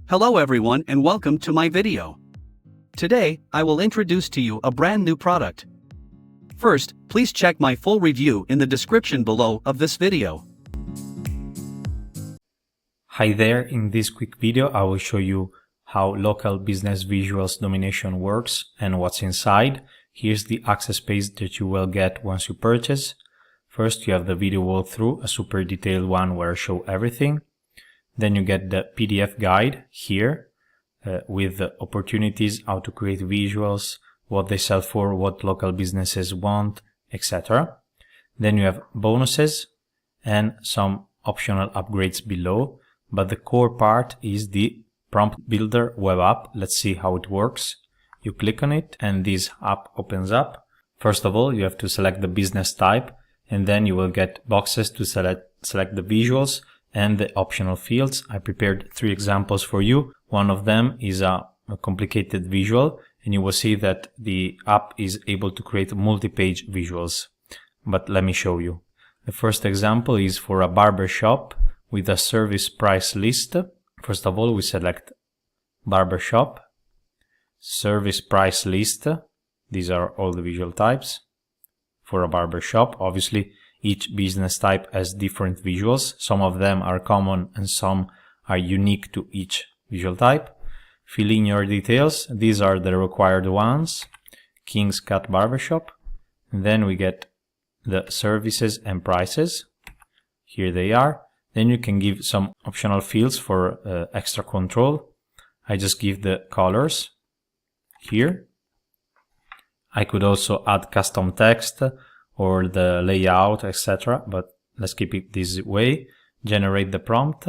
Hello everyone and welcome to my video. Today, I will introduce to you a brand new product. First, please check my full review in the description below of this video. Hi there, in this quick video I will show you how Local Business Visuals Domination works and what's inside. Here's the access page that you will get once you purchase. First you have the video walkthrough, a super detailed one where I show everything. Then you get the PDF guide here with the opportunities, how to create visuals, what they sell for, what local businesses want, etc. Then you have bonuses and some optional upgrades below, but the core part is the prompt builder web app. Let's see how it works. You click on it and this app opens up. First of all, you have to select the business type and then you will get boxes to select the visuals and the optional fields. I prepared 3 examples for you. One of them is a complicated visual, and you will see that the app is able to create multi-page visuals. But let me show you. The first example is for a barbershop with a service price list. First of all, we select barbershop, service price list. These are all the visual types for a barbershop. Obviously, each business type has different visuals. Some of them are common and some are unique to each visual type. Fill in your details. These are the required ones. King's Cut Barbershop. And then we get the services and prices. Here they are. Then you can give some optional fields for extra control. I just give the colors here. I could also add custom text or the layout, etc. But let's keep it this way. Generate the prompt.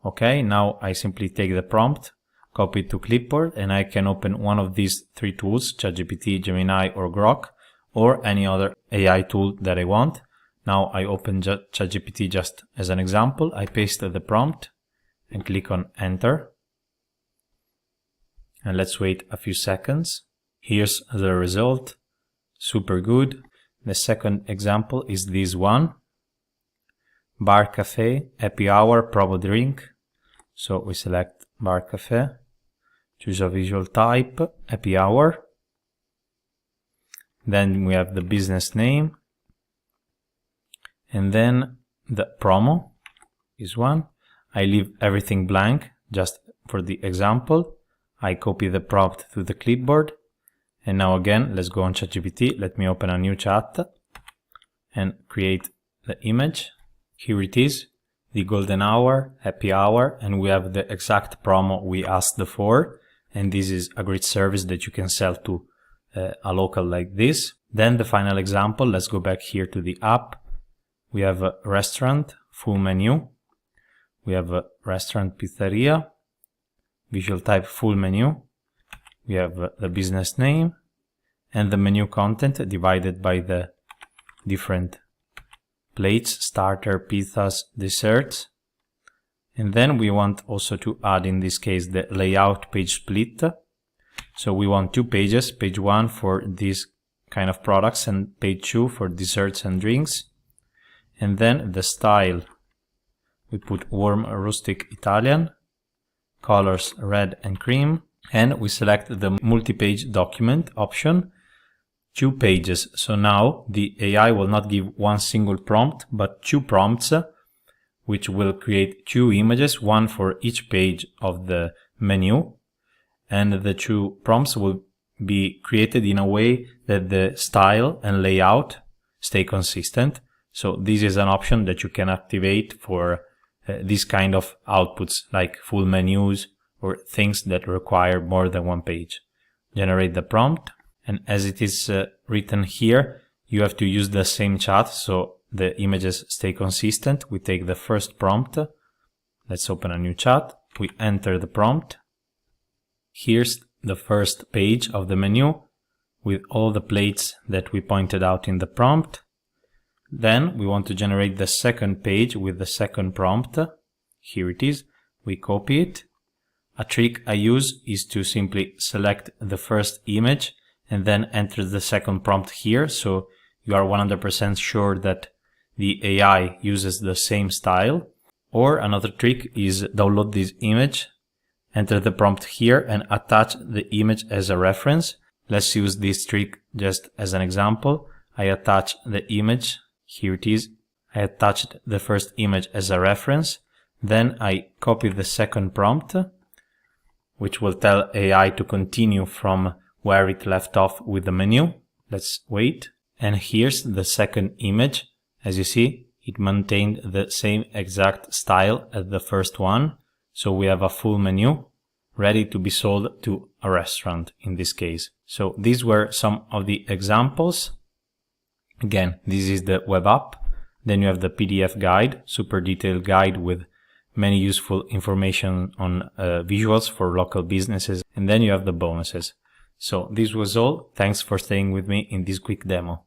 Okay, now I simply take the prompt, copy it to clipboard, and I can open one of these 3 tools, ChatGPT, Gemini, or Grok, or any other AI tool that I want. Now I open ChatGPT just as an example. I paste the prompt and click on enter. And let's wait a few seconds. Here's the result. Super good. The second example is this one. Bar cafe, happy hour, promo drink. So we select bar cafe, choose a visual type, happy hour. Then we have the business name. And then the promo is one. I leave everything blank just for the example. I copy the prompt to the clipboard. And now again, let's go on ChatGPT. Let me open a new chat and create the image. Here it is, the golden hour, happy hour, and we have the exact promo we asked for. And this is a great service that you can sell to a local like this. Then the final example, let's go back here to the app. We have a restaurant, full menu. We have a restaurant pizzeria, visual type full menu. We have the business name and the menu content divided by the different plates, starter, pizzas, desserts. And then we want also to add, in this case, the layout page split. So we want 2 pages, page 1 for these kind of products and page 2 for desserts and drinks. And then the style, we put warm rustic Italian, colors red and cream. And we select the multi-page document option, 2 pages. So now the AI will not give one single prompt, but 2 prompts, which will create 2 images, one for each page of the menu. And the 2 prompts will be created in a way that the style and layout stay consistent. So this is an option that you can activate for this kind of outputs, like full menus, or things that require more than 1 page. Generate the prompt, and as it is written here, you have to use the same chat so the images stay consistent. We take the first prompt. Let's open a new chat. We enter the prompt. Here's the first page of the menu with all the plates that we pointed out in the prompt. Then we want to generate the second page with the second prompt. Here it is. We copy it. A trick I use is to simply select the first image and then enter the second prompt here, so you are 100% sure that the AI uses the same style. Or another trick is download this image enter the prompt here and attach the image as a reference. Let's use this trick just as an example. I attach the image, here it is. I attached the first image as a reference. Then I copy the second prompt, which will tell AI to continue from where it left off with the menu. Let's wait. And here's the second image. As you see, it maintained the same exact style as the first one. So we have a full menu ready to be sold to a restaurant in this case. So these were some of the examples. Again, this is the web app. Then you have the PDF guide, super detailed guide with many useful information on visuals for local businesses. And then you have the bonuses. So this was all. Thanks for staying with me in this quick demo.